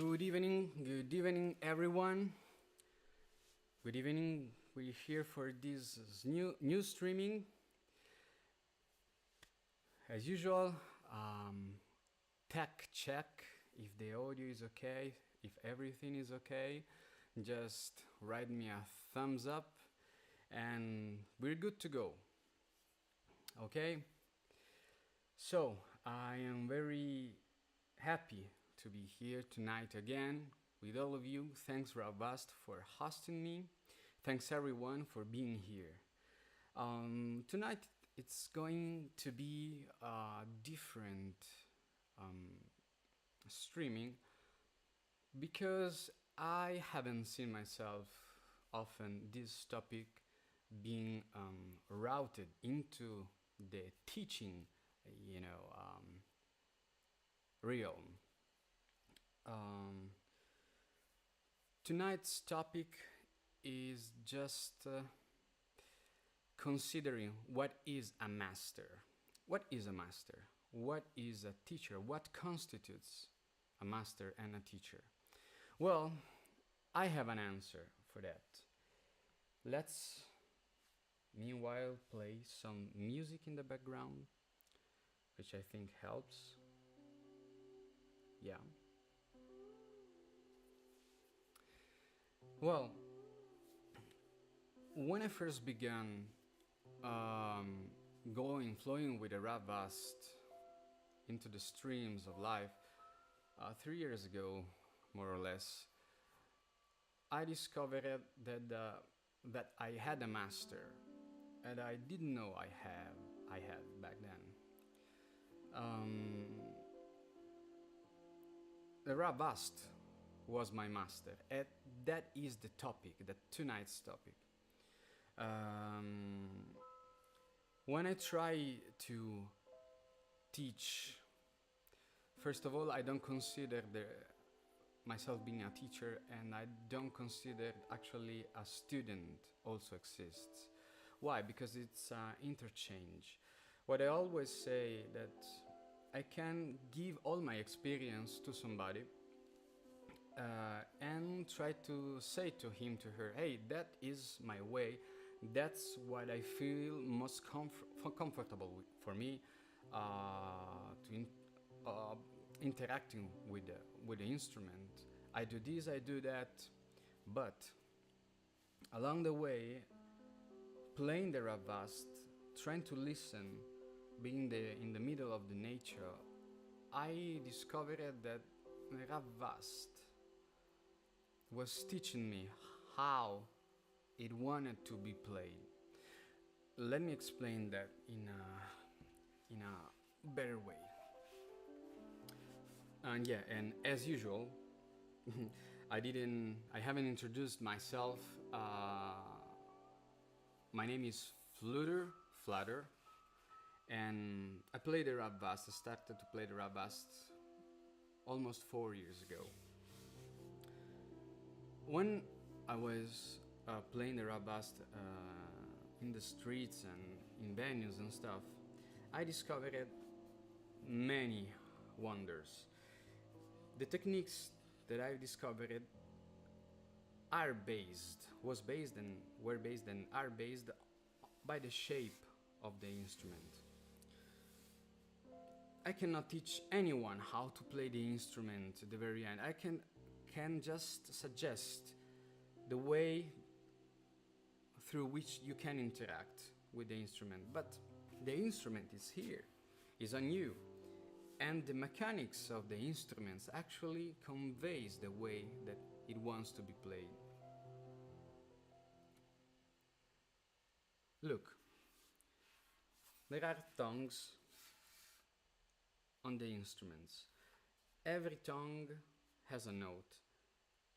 Good evening, everyone. Good evening. We're here for this new streaming. As usual, tech check if the audio is okay, if everything is okay. Just write me a thumbs up, and we're good to go. Okay. So I am very happy to be here tonight again with all of you. Thanks Rav Vast for hosting me. Thanks everyone for being here. Tonight it's going to be a different streaming because I haven't seen myself often this topic being routed into the teaching, realm. Tonight's topic is just considering what is a master. What is a master? What is a teacher? What constitutes a master and a teacher? Well, I have an answer for that. Let's meanwhile play some music in the background, which I think helps. Yeah. Well, when I first began flowing with the Rav Vast into the streams of life 3 years ago, more or less, I discovered that I had a master, and I didn't know I had back then. The Rav Vast was my master, and that is the topic, tonight's topic. When I try to teach, first of all, I don't consider myself being a teacher, and I don't consider actually a student also exists. Why? Because it's interchange. What I always say that I can give all my experience to somebody and try to say to him, to her, hey, that is my way. That's what I feel most comfortable with, for me interacting with the instrument. I do this, I do that, but along the way, playing the Rav Vast, trying to listen, being in the middle of the nature, I discovered that Rav Vast was teaching me how it wanted to be played. Let me explain that in a better way. And yeah, and as usual, I haven't introduced myself. My name is Flutur, and I play the Rav Vast. I started to play the Rav Vast almost 4 years ago. When I was playing the Rav Vast in the streets and in venues and stuff, I discovered many wonders. The techniques that I've discovered were based and are based by the shape of the instrument. I cannot teach anyone how to play the instrument at the very end. I can just suggest the way through which you can interact with the instrument, but the instrument is here, is on you, and the mechanics of the instruments actually conveys the way that it wants to be played. Look, there are tongues on the instruments. Every tongue has a note,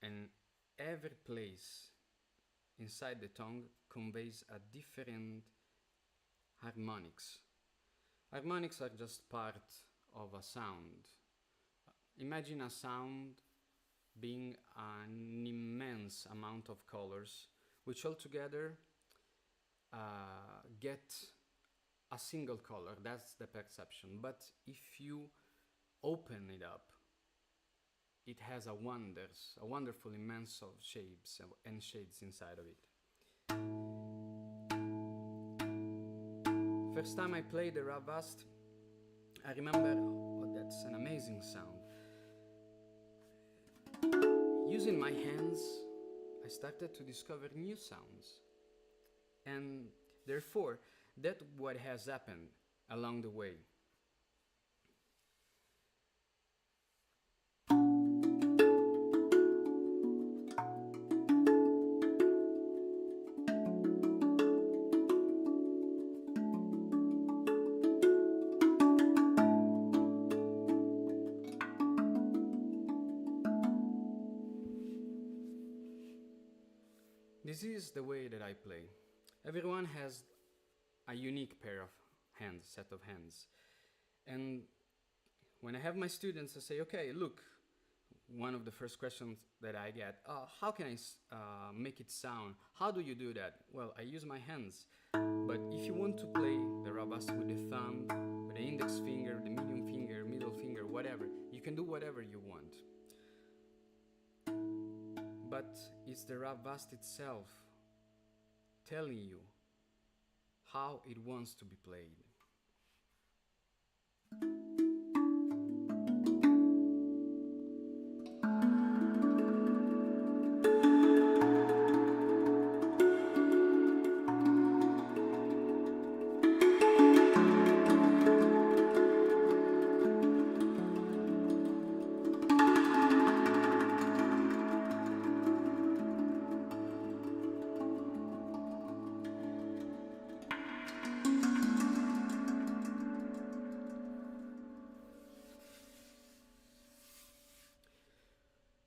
and every place inside the tongue conveys a different harmonics. Harmonics are just part of a sound. Imagine a sound being an immense amount of colors, which altogether get a single color. That's the perception. But if you open it up, it has a wonderful immense of shapes and shades inside of it. First time I played the Rav Vast, I remember, oh, that's an amazing sound. Using my hands, I started to discover new sounds. And therefore, that's what has happened along the way. This is the way that I play. Everyone has a unique pair of hands, set of hands. And when I have my students, I say, okay, look, one of the first questions that I get, how can I make it sound? How do you do that? Well, I use my hands. But if you want to play the Rav Vast with the thumb, with the index finger, the medium finger, middle finger, whatever, you can do whatever you want. But it's the Rav Vast itself telling you how it wants to be played.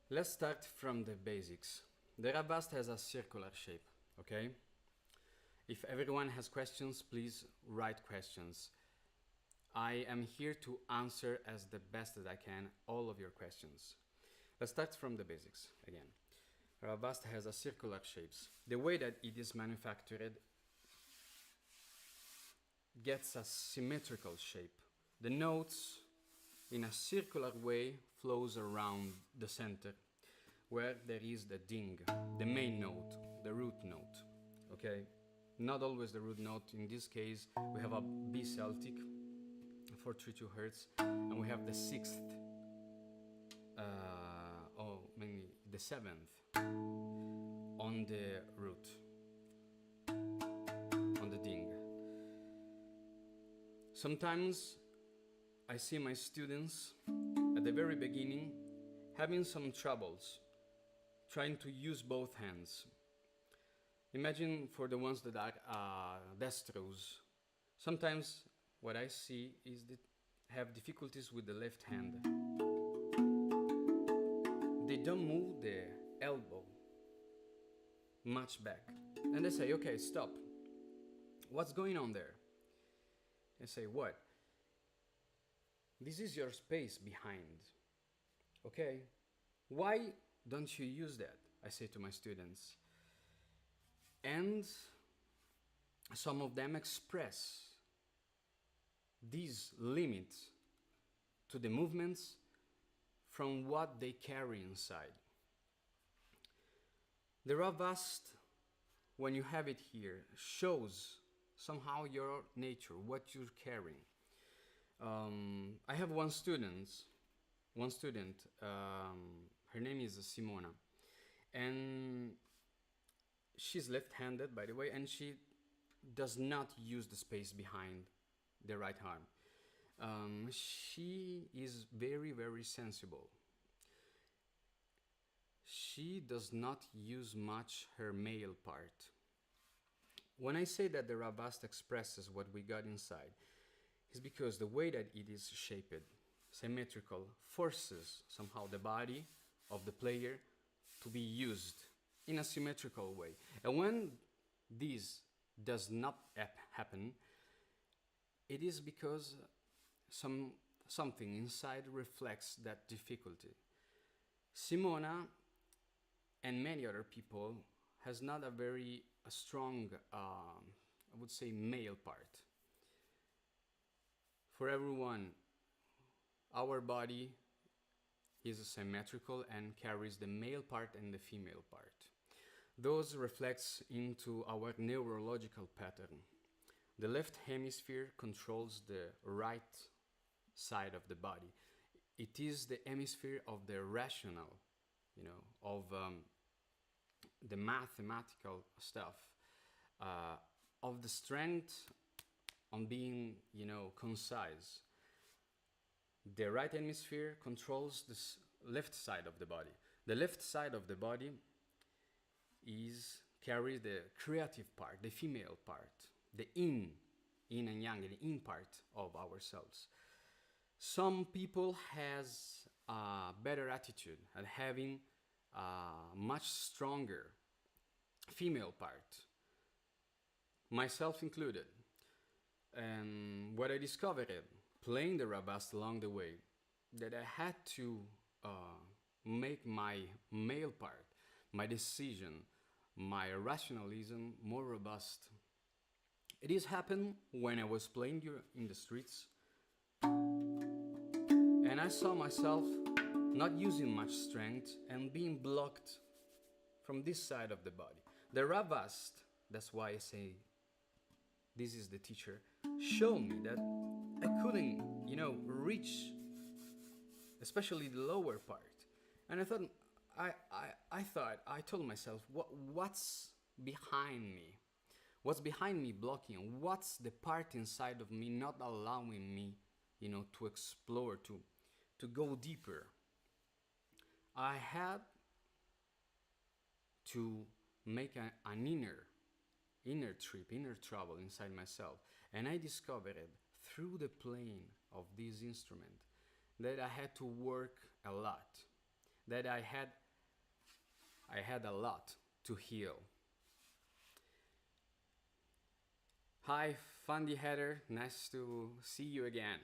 Let's start from the basics. The Rav Vast has a circular shape, okay? If everyone has questions, please write questions. I am here to answer as the best that I can all of your questions. Let's start from the basics again. Rav Vast has a circular shapes. The way that it is manufactured gets a symmetrical shape. The notes in a circular way flows around the center, where there is the ding, the main note, the root note, okay? Not always the root note. In this case, we have a B Celtic for 3/2 Hertz, and we have the 6th, mainly the 7th on the root, on the ding. Sometimes I see my students at the very beginning having some troubles trying to use both hands. Imagine for the ones that are dextrose. Sometimes what I see is that have difficulties with the left hand. They don't move the elbow much back. And they say, okay, stop. What's going on there? I say, what? This is your space behind, okay? Why don't you use that? I say to my students. And some of them express these limits to the movements from what they carry inside. The Rav Vast, when you have it here, shows somehow your nature, what you're carrying. I have one student, her name is Simona, and she's left-handed, by the way, and she does not use the space behind the right arm. She is very, very sensible. She does not use much her male part. When I say that the Rav Vast expresses what we got inside, it's because the way that it is shaped, symmetrical, forces somehow the body of the player to be used in a symmetrical way. And when this does not happen, it is because something inside reflects that difficulty. Simona and many other people has not a very strong, I would say, male part. For everyone, our body is symmetrical and carries the male part and the female part. Those reflects into our neurological pattern. The left hemisphere controls the right side of the body. It is the hemisphere of the rational, of the mathematical stuff, of the strength on being, concise. The right hemisphere controls the left side of the body. The left side of the body carries the creative part, the female part, the yin and yang, the in part of ourselves. Some people has a better attitude at having a much stronger female part, myself included. And what I discovered playing the Rav Vast along the way, that I had to make my male part, my decision, my rationalism more robust. It has happened when I was playing in the streets, and I saw myself not using much strength and being blocked from this side of the body. The Rav Vast, that's why I say this is the teacher, showed me that I couldn't, reach, especially the lower part. And I told myself, what's behind me? What's behind me blocking? What's the part inside of me not allowing me, to explore, to go deeper? I had to make an inner trip, inner travel inside myself. And I discovered it through the playing of this instrument that I had to work a lot, that I had a lot to heal. Hi, Fundy Heather, nice to see you again.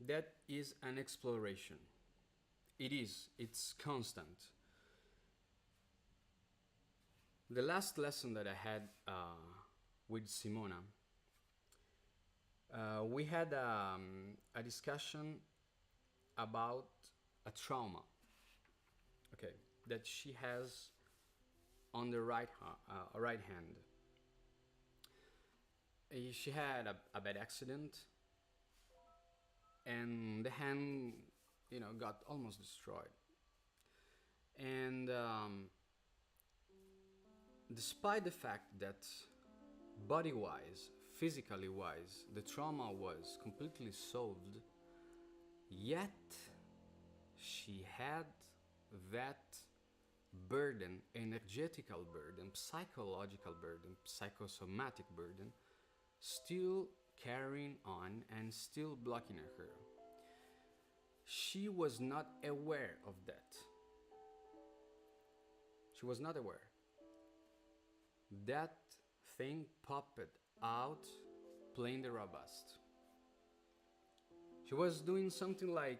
That is an exploration. It's constant. The last lesson that I had with Simona, we had a discussion about a trauma, okay, that she has on the right hand. She had a bad accident, and the hand, got almost destroyed. And despite the fact that body-wise, physically-wise, the trauma was completely solved, yet she had that burden, energetical burden, psychological burden, psychosomatic burden, still carrying on and still blocking her. She was not aware of that. She was not aware. That thing popped out playing the Rav Vast. She was doing something like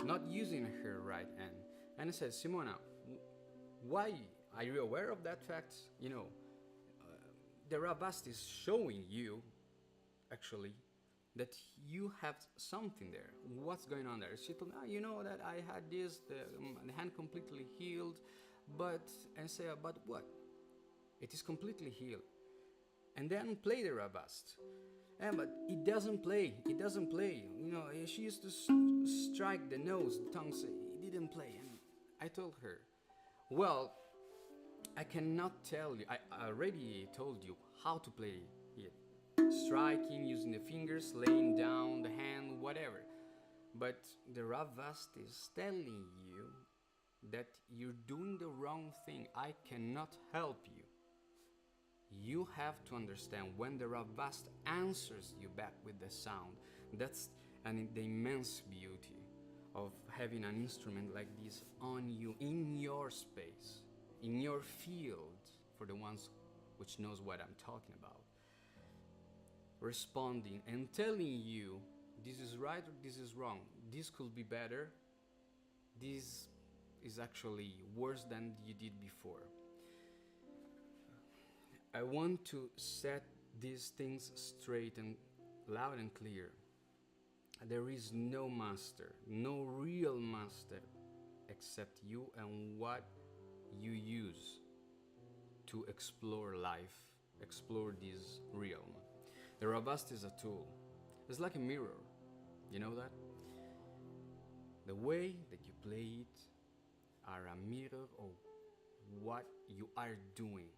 not using her right hand. And I said, Simona, why are you aware of that fact? The Rav Vast is showing you, actually, that you have something there. What's going on there? She told me, that I had this, the hand completely healed, but, and say, but what? It is completely healed. And then play the Rav Vast. But it doesn't play. She used to strike the nose, the tongue, say, it didn't play. And I told her, well, I cannot tell you. I already told you how to play it. Striking, using the fingers, laying down the hand, whatever. But the Rav Vast is telling you that you're doing the wrong thing. I cannot help you. You have to understand when the Rav Vast answers you back with the sound. That's the immense beauty of having an instrument like this on you, in your space, in your field, for the ones which knows what I'm talking about. Responding and telling you, this is right or this is wrong. This could be better. This is actually worse than you did before. I want to set these things straight and loud and clear. There is no master, no real master, except you and what you use to explore life, explore this realm. The ravvast is a tool. It's like a mirror. You know that? The way that you play it are a mirror of what you are doing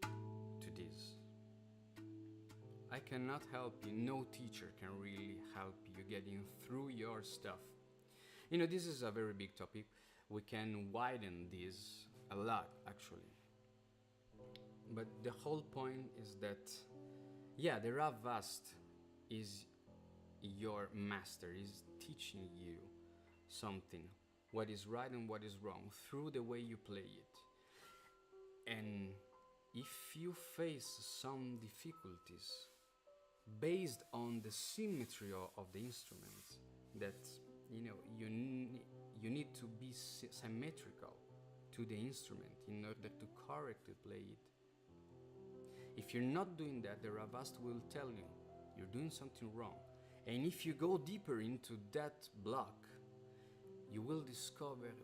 to this. I cannot help you. No teacher can really help you getting through your stuff. You know, this is a very big topic. We can widen this a lot, actually. But the whole point is that, yeah, the Rav Vast is your master, is teaching you something, what is right and what is wrong, through the way you play it. And if you face some difficulties based on the symmetry of the instrument, that you need to be symmetrical to the instrument in order to correctly play it. If you're not doing that, the Rav Vast will tell you you're doing something wrong. And if you go deeper into that block, you will discover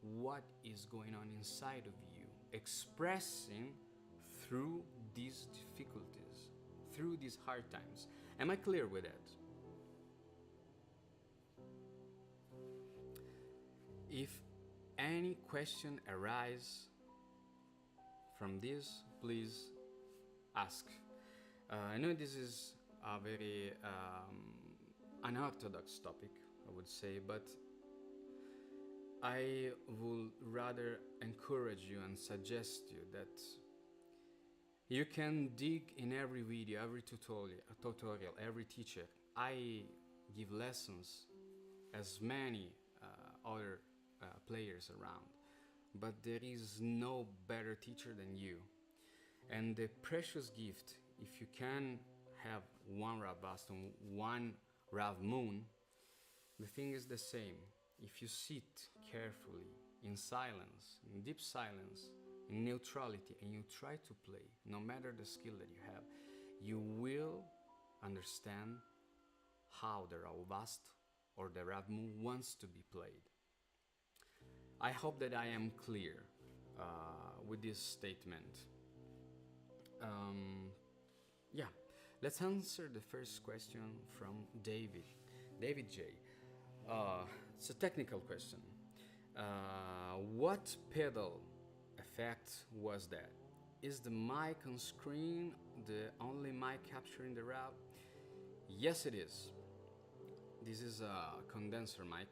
what is going on inside of you, expressing through these difficulties, through these hard times. Am I clear with that? If any question arises from this, please ask. I know this is a very unorthodox topic, I would say, but I would rather encourage you and suggest you that you can dig in every video, every tutorial, every teacher. I give lessons as many other players around, but there is no better teacher than you. And the precious gift, if you can have one Rav Vast and one Rav Moon, the thing is the same. If you sit carefully, in silence, in deep silence, in neutrality, and you try to play, no matter the skill that you have, you will understand how the Rav Vast or the Rav Moon wants to be played. I hope that I am clear with this statement. Yeah, let's answer the first question from David J. It's a technical question. What pedal effect was that? Is the mic on screen the only mic capturing the Rav? Yes, it is. This is a condenser mic,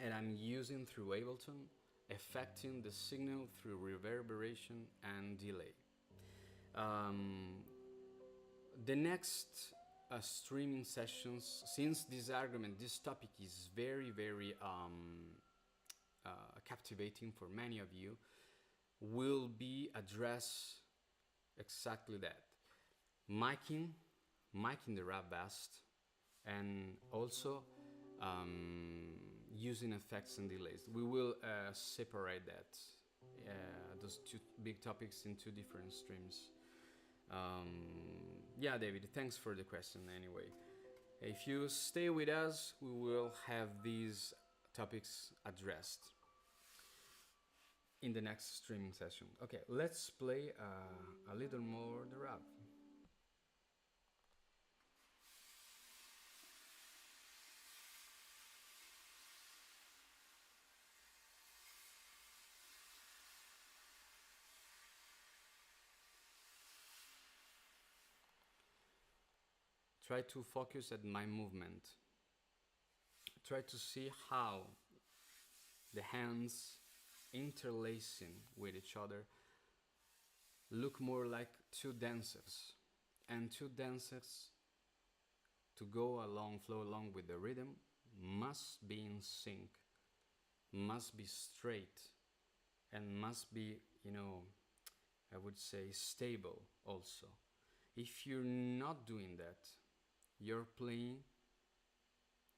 and I'm using through Ableton, affecting the signal through reverberation and delay. The next streaming sessions, since this topic is very, very captivating for many of you, will be address exactly that. Miking the Rav Vast, and also using effects and delays. We will separate those two big topics into different streams. Yeah, David, thanks for the question anyway. If you stay with us, we will have these topics addressed in the next streaming session. Okay, let's play a little more the Rav. Try to focus at my movement. Try to see how the hands interlacing with each other look more like two dancers. And two dancers, to go along, flow along with the rhythm, must be in sync, must be straight, and must be, I would say, stable also. If you're not doing that, your playing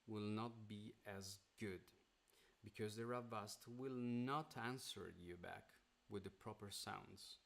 will not be as good. because the Rav Vast will not answer you back with the proper sounds.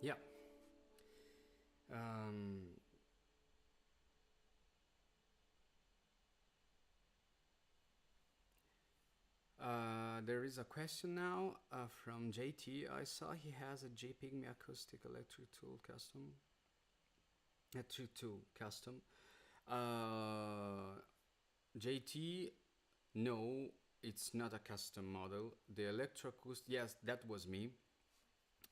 Yeah. There is a question now from JT. I saw he has a JPEG acoustic electric tool custom. Electric tool custom. JT, no, it's not a custom model. The electroacoustic, yes, that was me.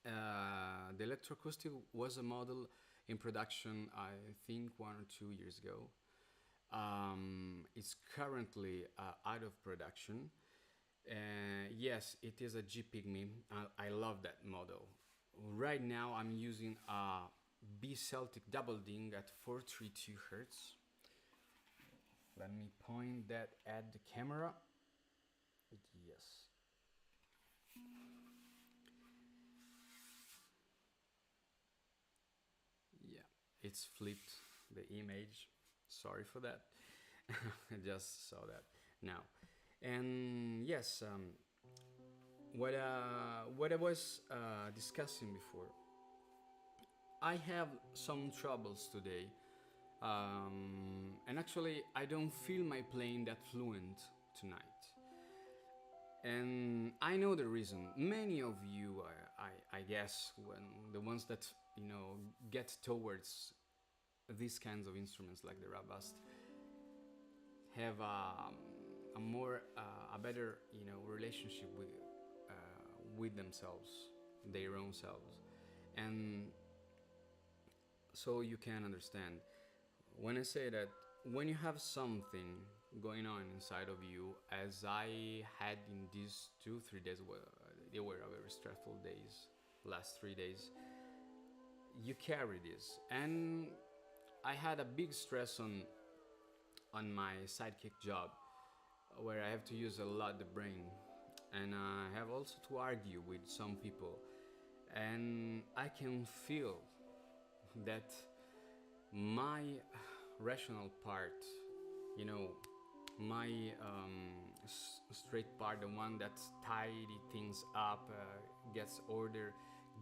The electroacoustic was a model in production, I think 1 or 2 years ago. It's currently out of production. Yes, it is a JPEG meme. I love that model. Right now I'm using a B Celtic double ding at 432 Hertz. Let me point that at the camera. Yes. Yeah, it's flipped the image. Sorry for that. I just saw that now. And yes, what I was discussing before, I have some troubles today, and actually I don't feel my playing that fluent tonight. And I know the reason. Many of you, I guess, when the ones that get towards these kinds of instruments like the ravvast, have a more a better relationship with themselves, their own selves, and so you can understand when I say that when you have something going on inside of you, as I had in these 2-3 days, they were very stressful days, last 3 days, you carry this. And I had a big stress on my sidekick job, where I have to use a lot the brain, and I have also to argue with some people, and I can feel that my rational part, my straight part, the one that tidy things up, gets order,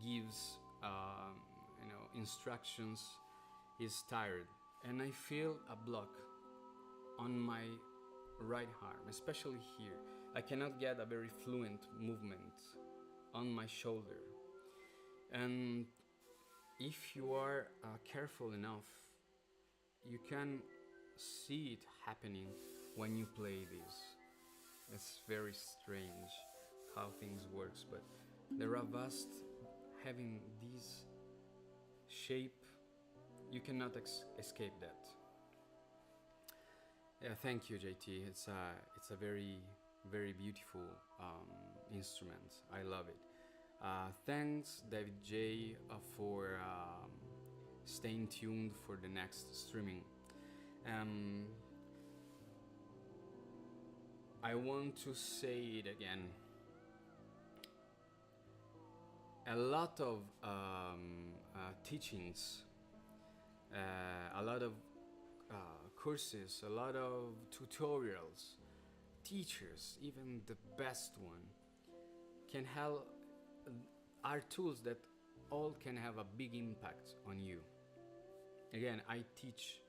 gives instructions, is tired, and I feel a block on my right arm, especially here. I cannot get a very fluent movement on my shoulder. And if you are careful enough, you can see it happening when you play this. It's very strange how things works, but the Rav Vast having this shape, you cannot escape that. Yeah, thank you, JT. It's a very very beautiful instrument. I love it. Thanks, David J, for staying tuned for the next streaming. Um, I want to say it again. A lot of teachings, a lot of courses, a lot of tutorials, teachers, even the best one, can help, are tools that all can have a big impact on you. Again, I teach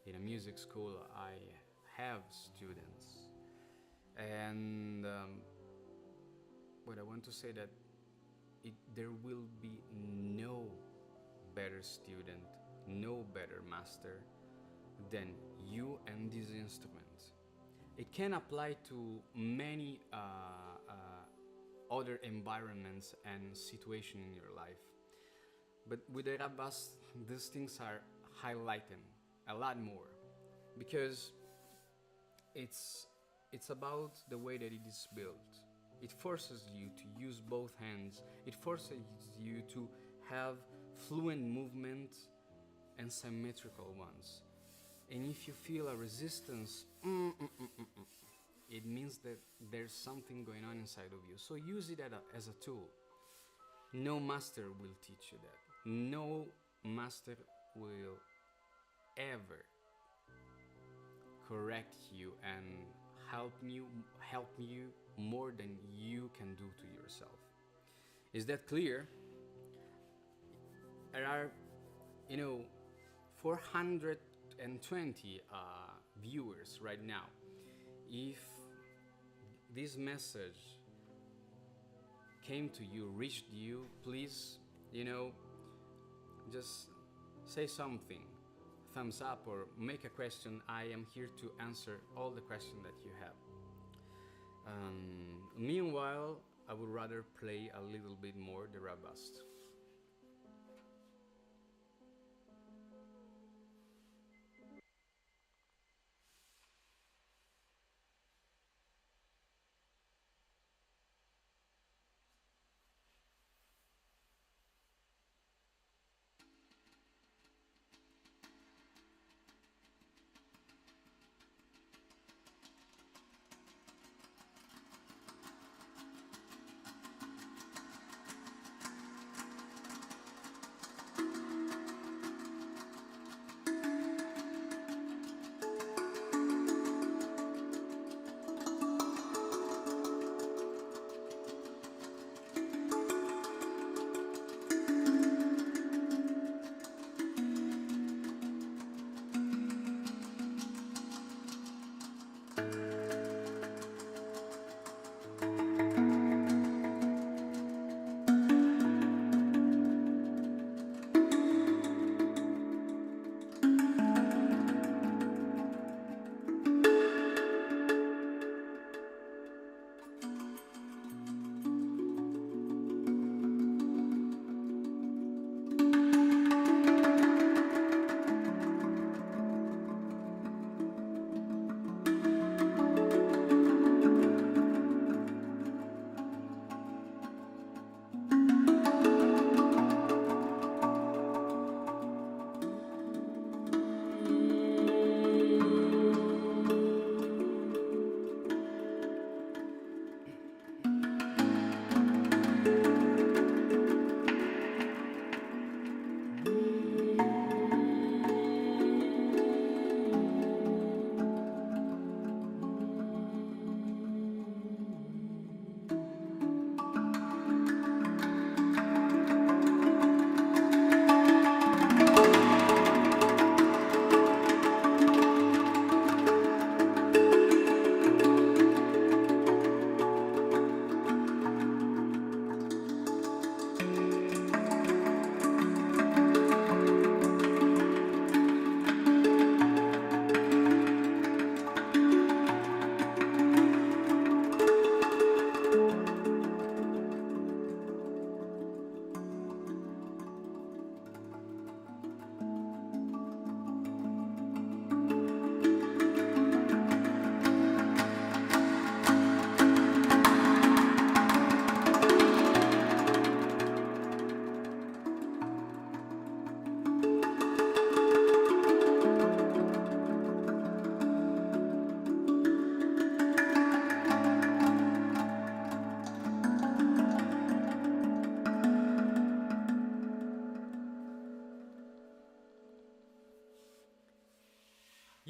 in a music school, I have students, and what I want to say that there will be no better student, no better master than you and this instrument. It can apply to many other environments and situations in your life. But with the Rav Vast, these things are highlighted a lot more because it's about the way that it is built. It forces you to use both hands. It forces you to have fluent movement and symmetrical ones. And if you feel a resistance, it means that there's something going on inside of you. So use it as a tool. No master will teach you that. No master will ever correct you and help you more than you can do to yourself. Is that clear? There are, 420 viewers right now. If this message came to you, reached you, please, just say something, thumbs up, or make a question. I am here to answer all the questions that you have. Meanwhile, I would rather play a little bit more the Rav Vast.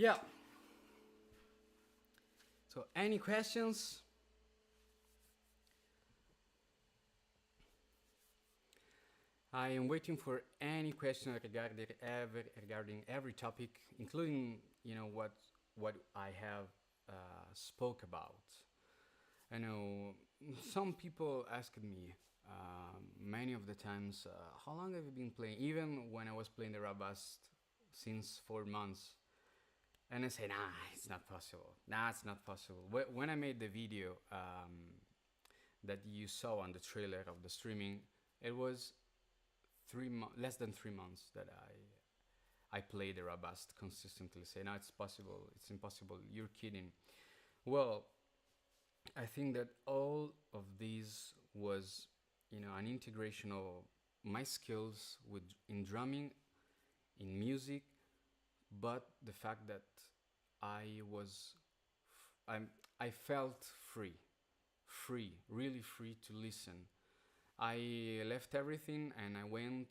Yeah. So, any questions? I am waiting for any question regarding every topic, including what I have spoke about. I know some people asked me many of the times, how long have you been playing? Even when I was playing the Rav Vast since 4 months, and I say, nah, it's not possible. Nah, it's not possible. When I made the video that you saw on the trailer of the streaming, it was less than 3 months that I played the Rav Vast consistently. Say, no, it's possible. It's impossible. You're kidding. Well, I think that all of these was, an integration of my skills in drumming, in music, but the fact that I felt free, really free to listen. I left everything and I went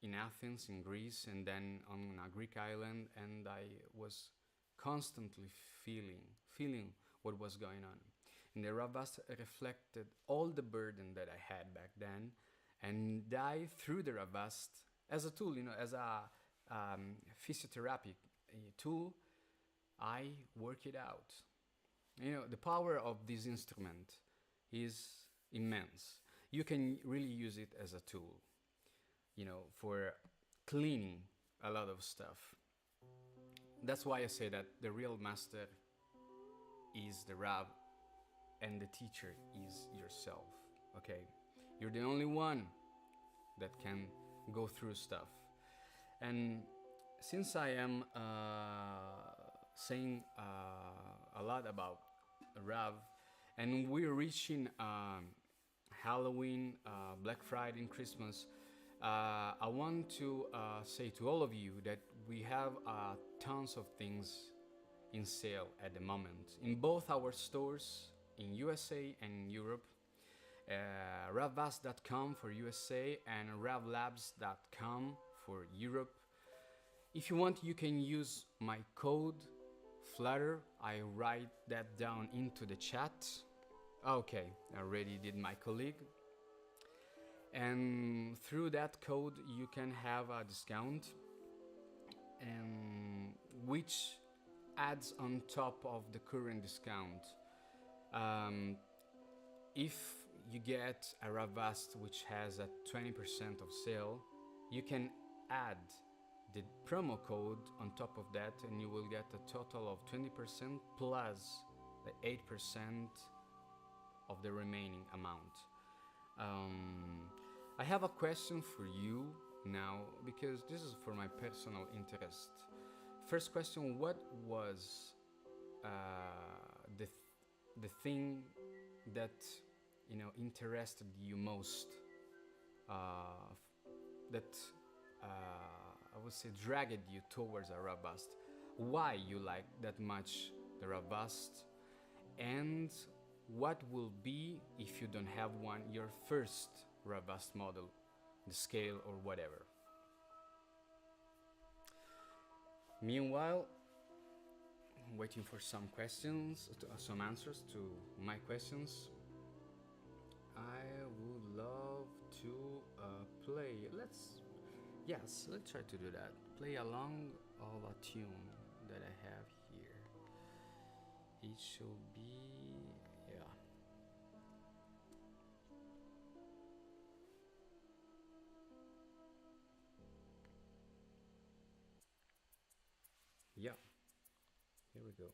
in Athens, in Greece, and then on a Greek island, and I was constantly feeling what was going on. And the Rav Vast reflected all the burden that I had back then, and I, through the Rav Vast, as a tool, as a physiotherapy tool, I work it out. The power of this instrument is immense. You can really use it as a tool, for cleaning a lot of stuff. That's why I say that the real master is the Rav and the teacher is yourself, okay? You're the only one that can go through stuff. And since I am saying a lot about Rav, and we're reaching Halloween, Black Friday, and Christmas, I want to say to all of you that we have tons of things in sale at the moment in both our stores in USA and Europe. ravvast.com for USA and ravlabs.com for Europe. If you want, you can use my code Flutur. I write that down into the chat. Okay, I already did my colleague. And through that code, you can have a discount, and which adds on top of the current discount. If you get a Rav Vast which has a 20% of sale, you can add the promo code on top of that, and you will get a total of 20% plus the 8% of the remaining amount. I have a question for you now, because this is for my personal interest. First question: what was the thing that interested you most? That I would say dragged you towards a Rav Vast. Why you like that much the Rav Vast, and what will be, if you don't have one, your first Rav Vast model, the scale or whatever. Meanwhile, I'm waiting for some questions, some answers to my questions. I would love to play. Let's try to do that. Play along of a tune that I have here. It should be, yeah, here we go.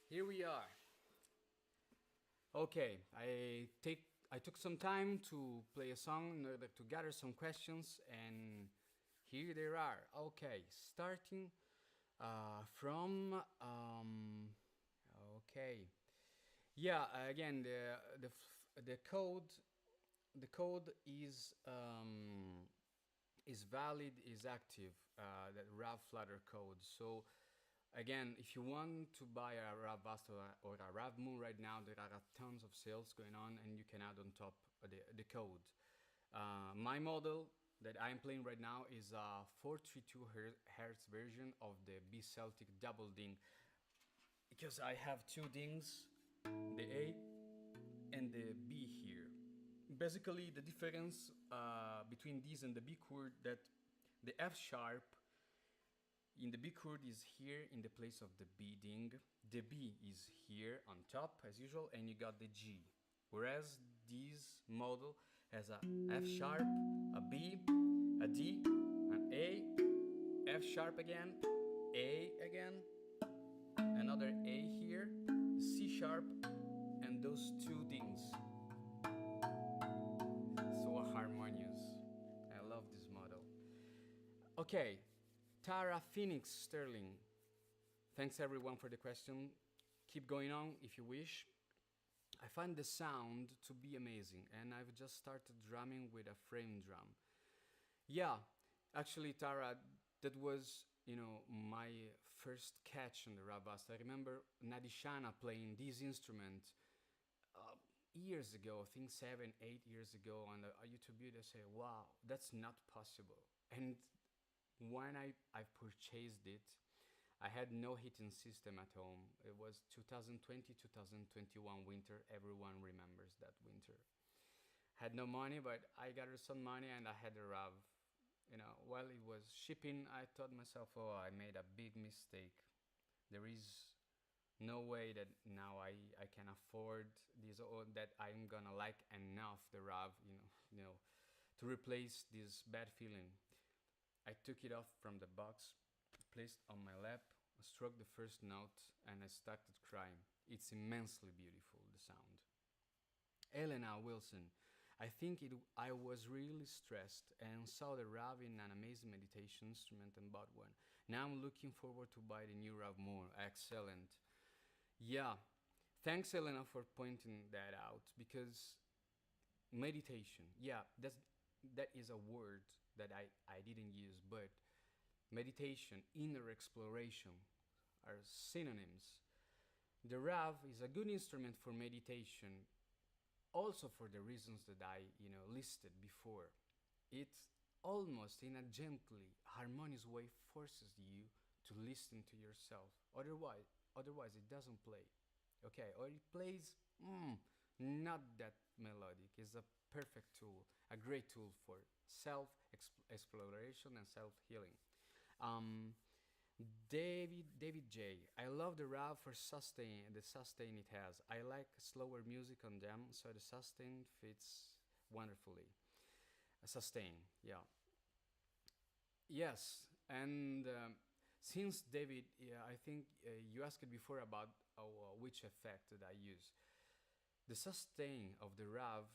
Here we are. Okay, I took some time to play a song in order to gather some questions, and here they are. Okay, starting from okay, yeah. Again, the code is valid, is active. That Rav Flutter code. So again, if you want to buy a Rav Vast or a Rav Moon right now, there are tons of sales going on, and you can add on top the code. My model that I'm playing right now is a 432 hertz version of the B Celtic double ding, because I have two dings, the A and the B here. Basically, the difference between these and the B chord, that the F sharp in the B chord is here in the place of the B ding. The B is here on top as usual, and you got the G. Whereas this model has a F sharp, a B, a D, an A, F sharp again, A again, another A here, C sharp, and those two dings. So harmonious. I love this model. Okay, Tara Phoenix Sterling. Thanks everyone for the question. Keep going on if you wish. I find the sound to be amazing, and I've just started drumming with a frame drum. Yeah, actually, Tara, that was, my first catch on the Rav Vast. I remember Nadishana playing this instrument years ago, I think 7, 8 years ago on a YouTube video. I say, wow, that's not possible. And when I purchased it, I had no heating system at home. It was 2020, 2021 winter. Everyone remembers that winter. Had no money, but I gathered some money and I had a Rav. While it was shipping, I thought myself, oh, I made a big mistake. There is no way that now I can afford this, or that I'm gonna like enough the Rav, to replace this bad feeling. I took it off from the box, placed on my lap, struck the first note, and I started crying. It's immensely beautiful, the sound. Elena Wilson. I was really stressed and saw the Rav in an amazing meditation instrument and bought one. Now I'm looking forward to buy the new Rav more. Excellent. Yeah. Thanks, Elena, for pointing that out, because meditation, yeah, that is a word that I didn't use, but meditation, inner exploration are synonyms. The Rav is a good instrument for meditation, also for the reasons that I listed before. It almost in a gently harmonious way forces you to listen to yourself. Otherwise it doesn't play. Okay, or it plays not that melodic. It's a perfect tool, a great tool for self exploration and self healing. Um, David J. I love the Rav for the sustain it has. I like slower music on them, so the sustain fits wonderfully. Sustain, yeah. Yes, and since David, yeah, I think you asked before about which effect that I use. The sustain of the Rav,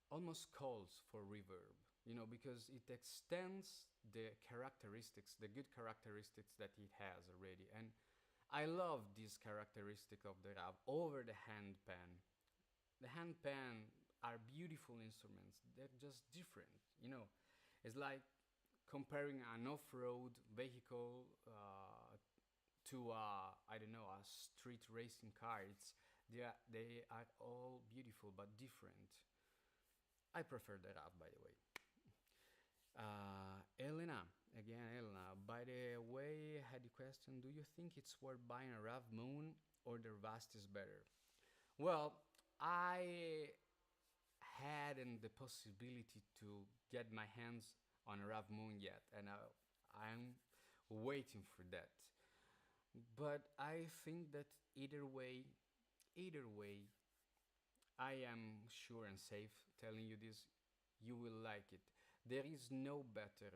almost calls for reverb, because it extends the characteristics, the good characteristics that it has already. And I love this characteristic of the Rav over the handpan. The handpan are beautiful instruments. They're just different, It's like comparing an off-road vehicle to I don't know, a street racing car. They are all beautiful but different. I prefer the Rav, by the way. Elena, again, Elena. By the way, I had a question. Do you think it's worth buying a Rav Moon or the Vast is better? Well, I hadn't the possibility to get my hands on a Rav Moon yet, and I'm waiting for that. But I think that either way, I am sure and safe telling you this, you will like it. There is no better.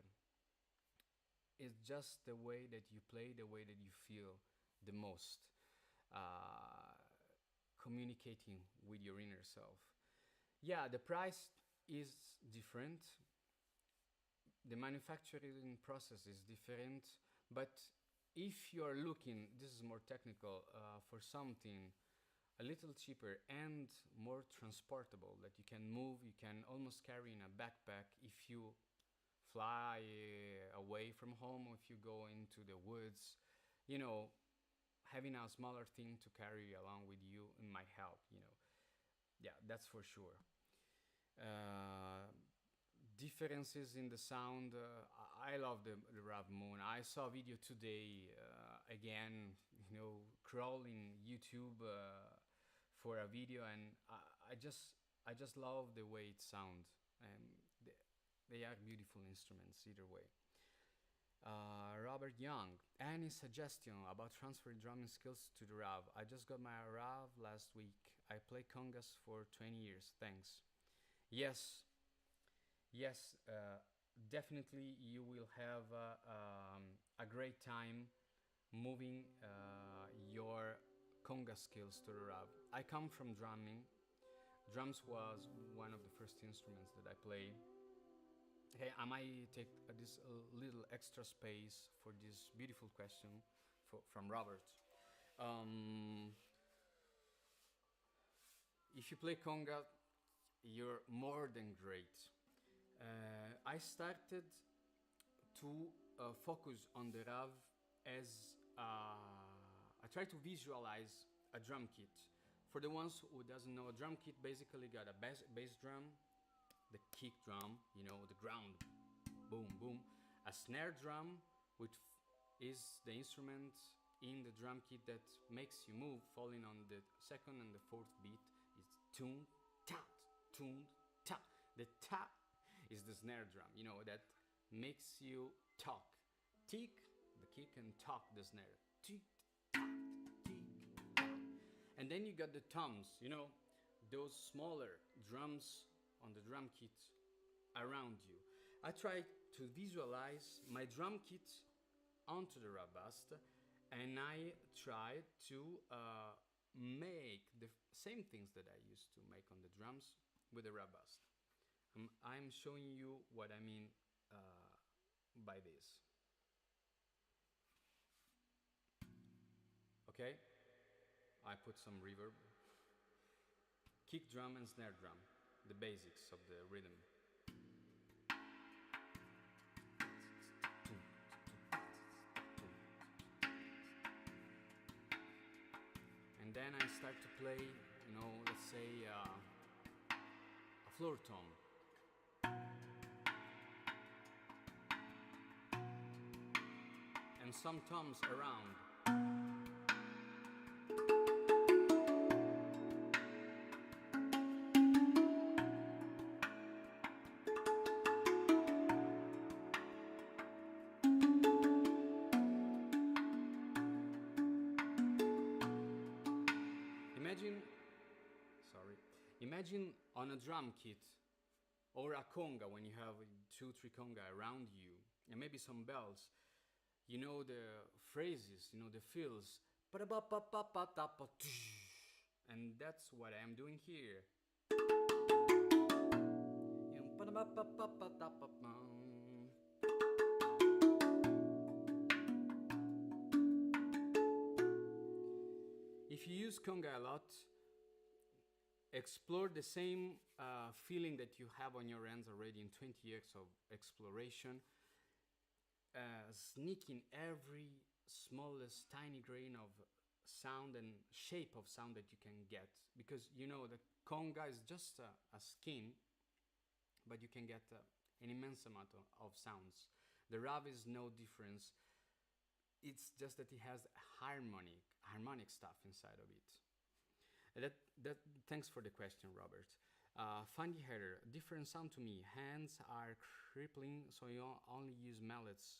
It's just the way that you play, the way that you feel, the most, uh, communicating with your inner self. Yeah, the price is different, the manufacturing process is different, but if you're looking, this is more technical, for something a little cheaper and more transportable that you can move, you can almost carry in a backpack if you fly away from home, or if you go into the woods, you know, having a smaller thing to carry along with you might help, you know. Yeah, that's for sure. Uh, Differences in the sound. I love the Rav Moon. I saw a video today, again, you know, crawling YouTube for a video, and I just love the way it sounds. They, they are beautiful instruments either way. Robert Young, any suggestion about transferring drumming skills to the Rav? I just got my Rav last week. I play congas for 20 years. Thanks. Yes, yes, definitely you will have a great time moving your conga skills to the Rav. I come from drumming. Drums was one of the first instruments that I played. Hey, I might take this little extra space for this beautiful question from Robert. Um, if you play conga, you're more than great. I started to focus on the Rav as I try to visualize a drum kit. For the ones who doesn't know, a drum kit basically got a bass drum, the kick drum, you know, the ground, boom, boom, a snare drum, which is the instrument in the drum kit that makes you move, falling on the second and the fourth beat. It's tune, ta, tune, ta. The ta is the snare drum, you know, that makes you talk. Tick, the kick, and talk, the snare. Tick, tack, tick, tack. And then you got the toms, you know, those smaller drums on the drum kit around you. I try to visualize my drum kit onto the Rav Vast, and I try to make the same things that I used to make on the drums with the Rav Vast. I'm showing you what I mean by this. Okay, I put some reverb. Kick drum and snare drum, the basics of the rhythm. And then I start to play, you know, let's say a Flutur. And some toms around. Imagine on a drum kit or a conga, when you have 2-3 conga around you, and maybe some bells, you know the phrases, you know the fills, and that's what I am doing here. If you use conga a lot, explore the same feeling that you have on your hands already in 20 years of exploration, sneaking every smallest tiny grain of sound and shape of sound that you can get, because you know the conga is just a skin, but you can get an immense amount of sounds. The Rav is no difference. It's just that it has harmonic stuff inside of it. Thanks for the question, Robert. Funny header, different sound to me. Hands are crippling, so you only use mallets.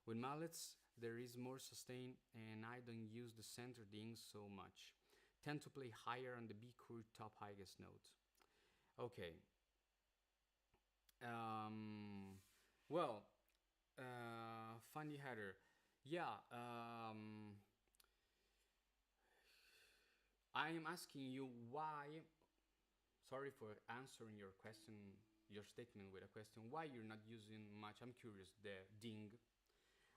With mallets, there is more sustain, and I don't use the center dings so much. Tend to play higher on the B Kurd top highest note. Okay. Funny header. Yeah. I am asking you why. Sorry for answering your question, your statement with a question. Why you're not using much? I'm curious. The ding.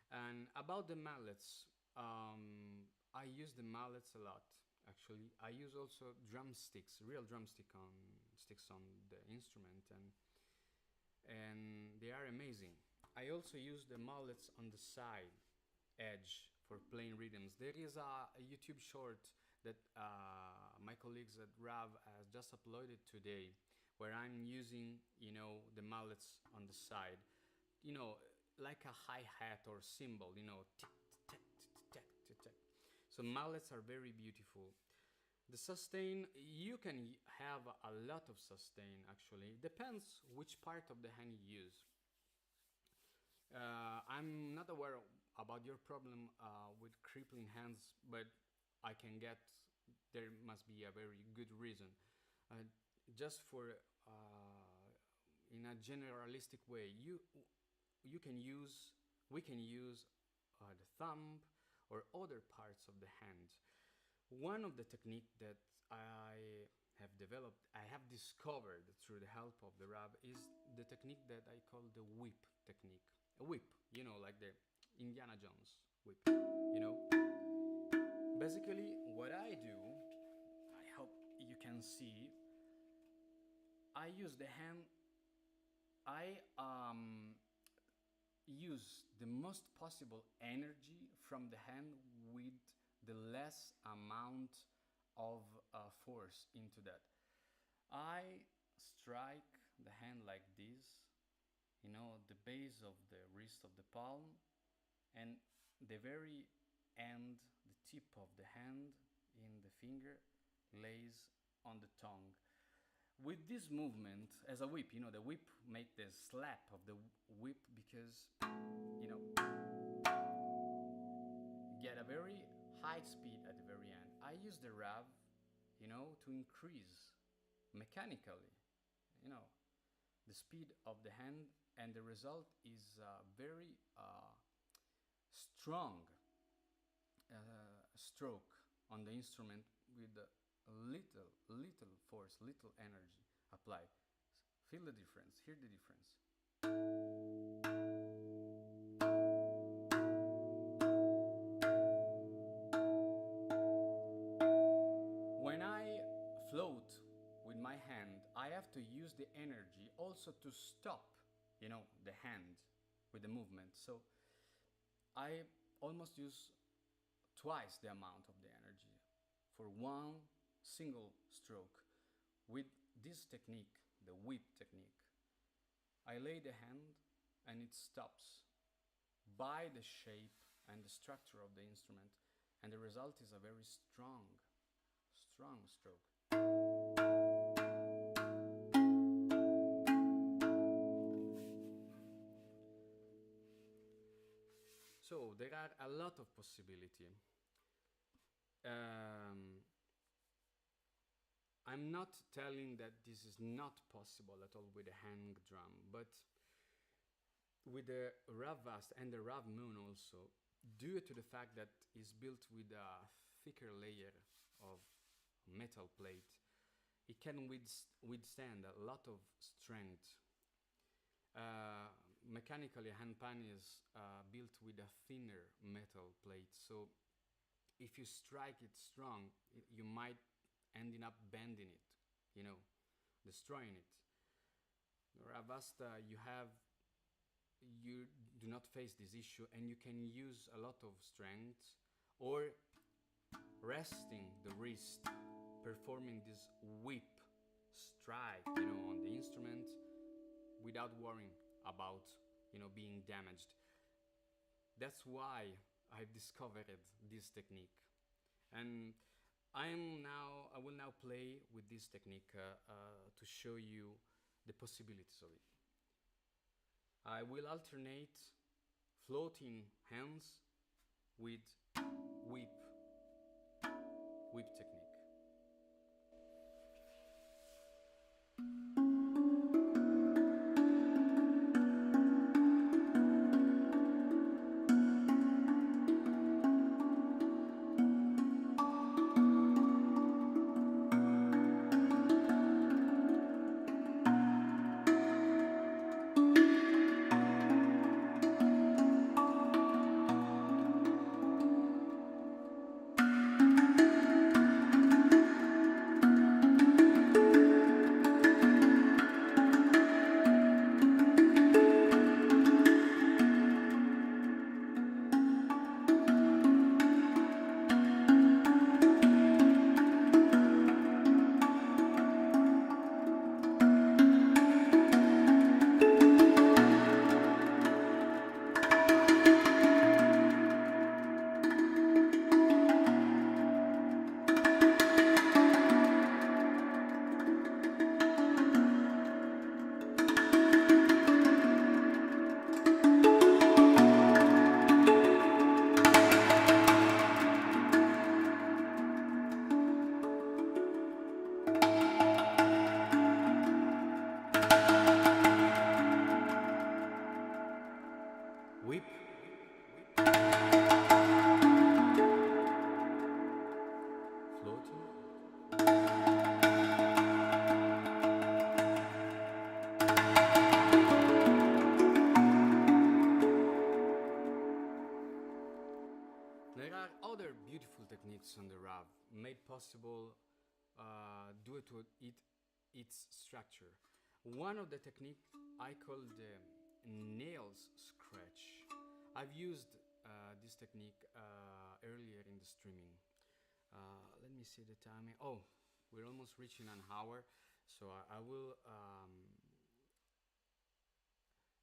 And about the mallets, I use the mallets a lot. Actually, I use also drumsticks, real drumstick on sticks on the instrument, and they are amazing. I also use the mallets on the side edge for playing rhythms. There is a YouTube short that my colleagues at Rav has just uploaded today, where I'm using, the mallets on the side, like a hi-hat or cymbal, tick, tick, tick, tick, tick. So mallets are very beautiful. The sustain, you can have a lot of sustain actually. Depends which part of the hand you use. I'm not aware about your problem with crippling hands, but I can get, there must be a very good reason. Just for, in a generalistic way, you can use, we can use the thumb or other parts of the hand. One of the technique that I have developed, I have discovered through the help of the Rab, is the technique that I call the whip technique. A whip, like the Indiana Jones whip, Basically, what I do, I hope you can see, I use the hand, I use the most possible energy from the hand with the less amount of force into that. I strike the hand like this, the base of the wrist of the palm, and the very end, the tip of the hand in the finger lays on the tongue. With this movement, as a whip, the whip make the slap of the whip because, get a very high speed at the very end. I use the Rav, to increase mechanically, the speed of the hand, and the result is very strong stroke on the instrument with little force, little energy applied. Feel the difference, hear the difference. When I float with my hand, I have to use the energy also to stop, the hand with the movement. So I almost use twice the amount of the energy for one single stroke. With this technique, the whip technique, I lay the hand and it stops by the shape and the structure of the instrument, and the result is a very strong stroke. So there are a lot of possibility. I'm not telling that this is not possible at all with a hang drum, but with the Rav Vast and the Rav Moon also, due to the fact that it's built with a thicker layer of metal plate, it can withstand a lot of strength. Mechanically, a handpan is built with a thinner metal plate, so if you strike it strong, you might ending up bending it, destroying it. Rav Vast, you do not face this issue, and you can use a lot of strength or resting the wrist, performing this whip strike, on the instrument without worrying about, being damaged. That's why I've discovered this technique, and I will now play with this technique to show you the possibilities of it. I will alternate floating hands with whip technique. other beautiful techniques on the Rav made possible due to its structure. One of the technique I call the nails scratch. I've used this technique earlier in the streaming. Let me see the timing. Oh, we're almost reaching an hour, so I will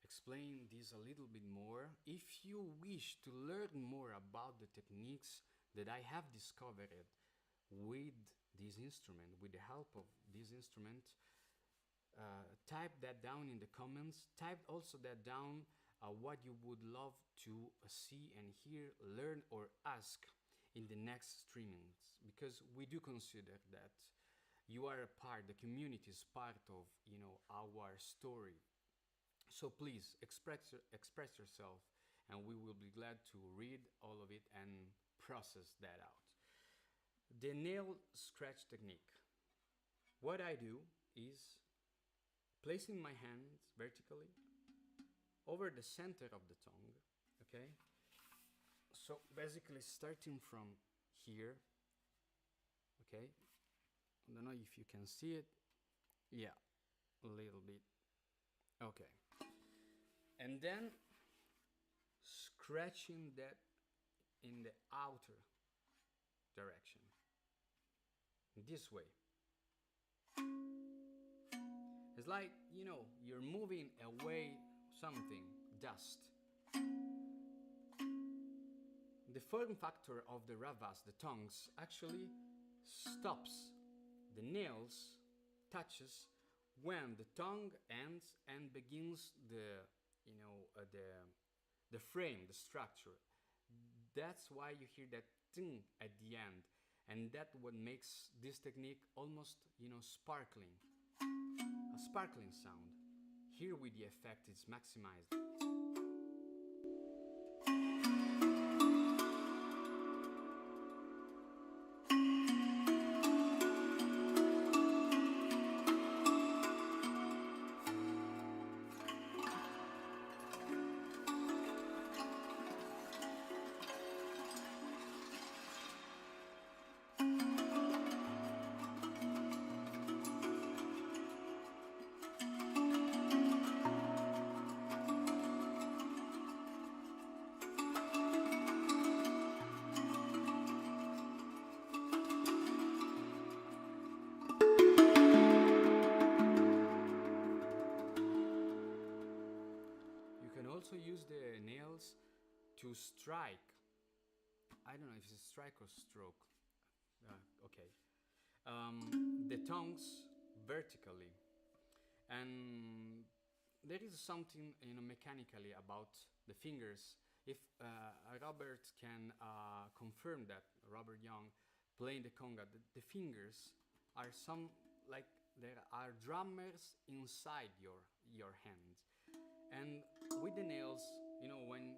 explain this a little bit more. If you wish to learn more about the techniques that I have discovered with this instrument, with the help of this instrument, type that down in the comments. Type also that down what you would love to see and hear, learn or ask in the next streamings, because we do consider that you are a part, the community is part of, you know, our story. So please express yourself, and we will be glad to read all of it and process that out. The nail scratch technique. What I do is placing my hands vertically over the center of the tongue, okay? So basically starting from here, okay? I don't know if you can see it. Yeah, a little bit. Okay. And then scratching that in the outer direction. This way. It's like, you know, you're moving away something, dust. The form factor of the Rav Vast, the tongues, actually stops the nails, touches when the tongue ends and begins the, you know, the frame, the structure. That's why you hear that ting at the end, and that what makes this technique almost, you know, sparkling, a sparkling sound. Here with the effect it's maximized. Also use the nails to strike. I don't know if it's a strike or stroke. Okay. The tongues vertically, and there is something, you know, mechanically about the fingers. If Robert can confirm that, Robert Young, playing the conga, the fingers are some, like there are drummers inside your hand. And with the nails, you know, when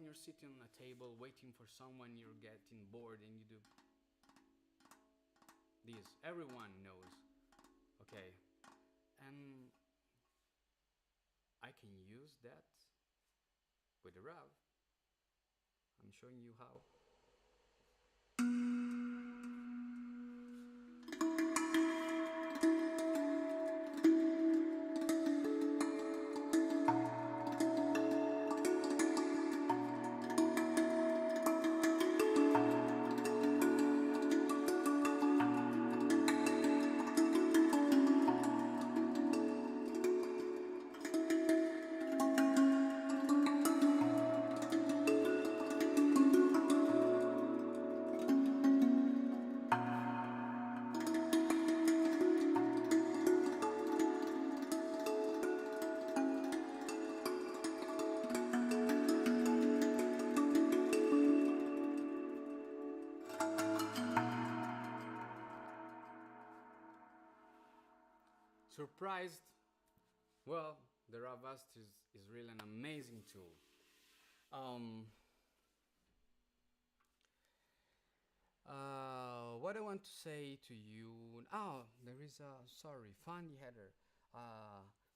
you're sitting on a table waiting for someone, you're getting bored and you do this. Everyone knows. Okay. And I can use that with the Rav. I'm showing you how. Surprised? Well, the Rav Vast is really an amazing tool. What I want to say to you... Oh, there is a... Sorry, funny header.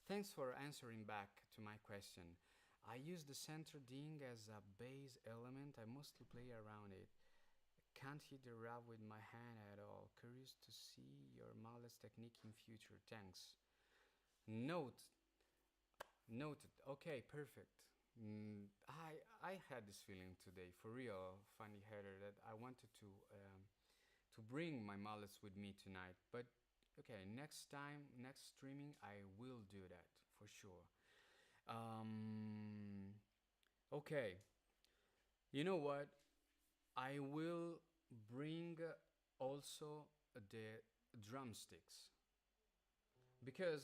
Thanks for answering back to my question. I use the center ding as a base element. I mostly play around it. can't hit the Rav with my hand at all. Curious to see your malice technique in future. Thanks. Noted. Okay, perfect. I had this feeling today, for real, funny header, that I wanted to bring my malice with me tonight. But okay, next time, next streaming, I will do that for sure. Okay, you know what? I will bring also the drumsticks, because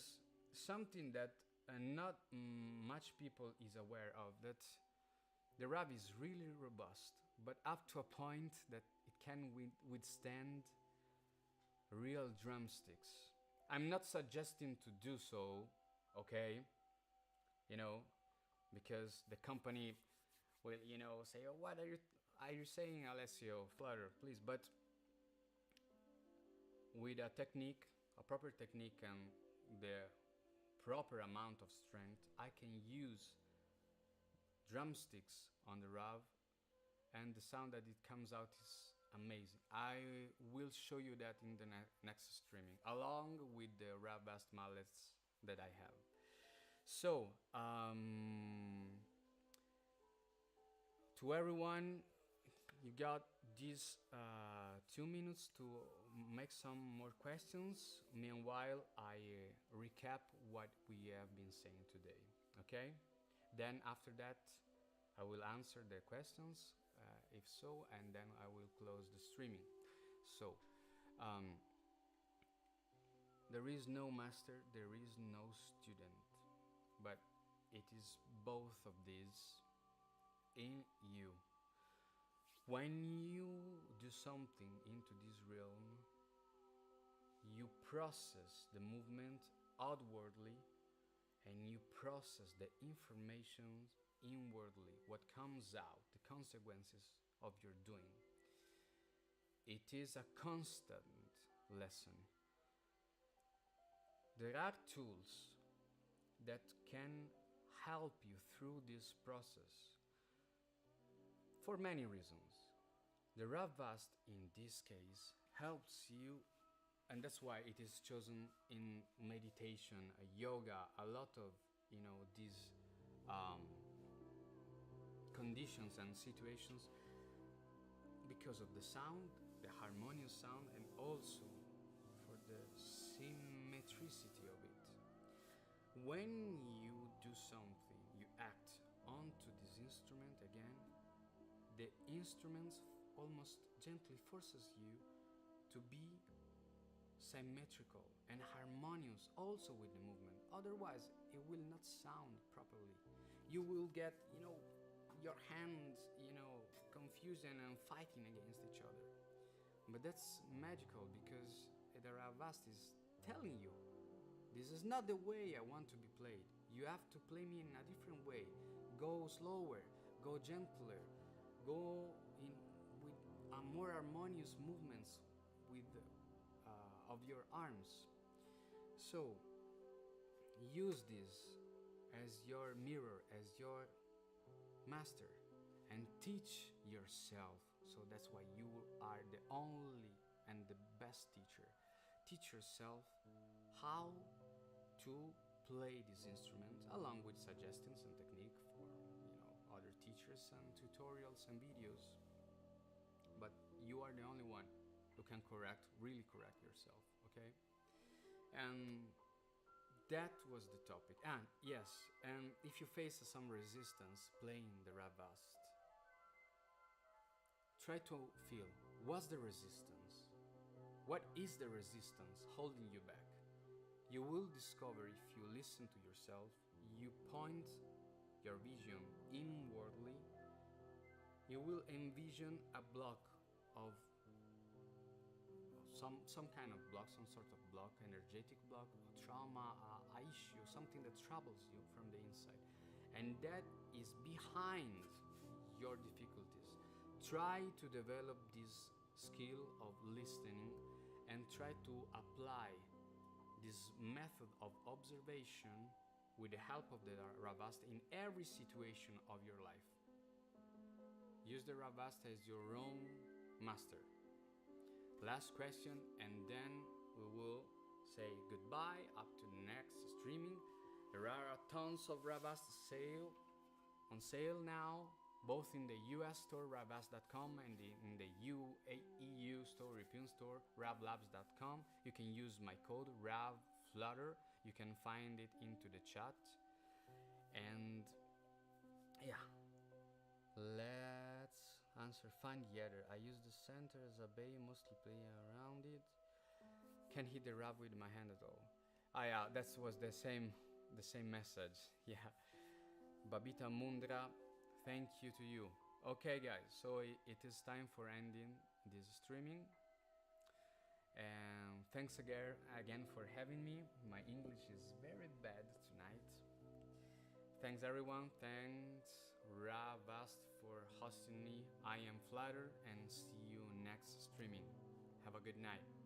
something that not much people is aware of, that the Rav is really robust, but up to a point that it can withstand real drumsticks. I'm not suggesting to do so, okay? You know, because the company will, say, "Oh, what are you saying, Alessio? Flutter, please." But with a technique, a proper technique, and the proper amount of strength, I can use drumsticks on the Rav, and the sound that it comes out is amazing. I will show you that in the next streaming, along with the Rav Vast mallets that I have. So, to everyone, you got these 2 minutes to make some more questions. Meanwhile, I recap what we have been saying today. Okay? Then after that, I will answer the questions, if so, and then I will close the streaming. So, there is no master, there is no student, but it is both of these in you. When you do something into this realm, you process the movement outwardly, and you process the information inwardly, what comes out, the consequences of your doing. It is a constant lesson. There are tools that can help you through this process for many reasons. The Rav Vast in this case helps you, and that's why it is chosen in meditation, yoga, a lot of these conditions and situations, because of the sound, the harmonious sound, and also for the symmetricity of it. When you do something, you act onto this instrument again, the instrument almost gently forces you to be symmetrical and harmonious also with the movement. Otherwise, it will not sound properly. You will get, your hands, confusing and fighting against each other. But that's magical, because the Rav Vast is telling you, this is not the way I want to be played. You have to play me in a different way. Go slower, go gentler, go in with more harmonious movements with of your arms. So use this as your mirror, as your master, and teach yourself. So that's why you are the only and the best teacher. Teach yourself how to play this instrument, along with suggestions and technique for other teachers and tutorials and videos. But you are the only one who can really correct yourself, okay? And that was the topic. And yes, and if you face some resistance playing the Rav Vast, try to feel, what's the resistance? What is the resistance holding you back? You will discover, if you listen to yourself, you point your vision inwardly, you will envision a block of some kind of block, some sort of block, energetic block, trauma, a issue, something that troubles you from the inside, and that is behind your difficulties. Try to develop this skill of listening, and try to apply this method of observation with the help of the Rav Vast in every situation of your life. Use the Rav Vast as your own master. Last question, and then we will say goodbye up to the next streaming. There are tons of Rav Vast on sale now, both in the US store, ravvast.com, and in the EU store, European store, ravlabs.com. You can use my code Flutur. You can find it into the chat. And yeah, let's answer. Find the other. I use the center as a bay, mostly play around it. Can't hit the Rav with my hand at all. Ah yeah, that was the same message. Yeah. Babita Mundra, thank you to you. Okay guys, so it is time for ending this streaming. And thanks again for having me. My English is very bad tonight. Thanks everyone. Thanks Rav Vast for hosting me. I am Flutur, and see you next streaming. Have a good night.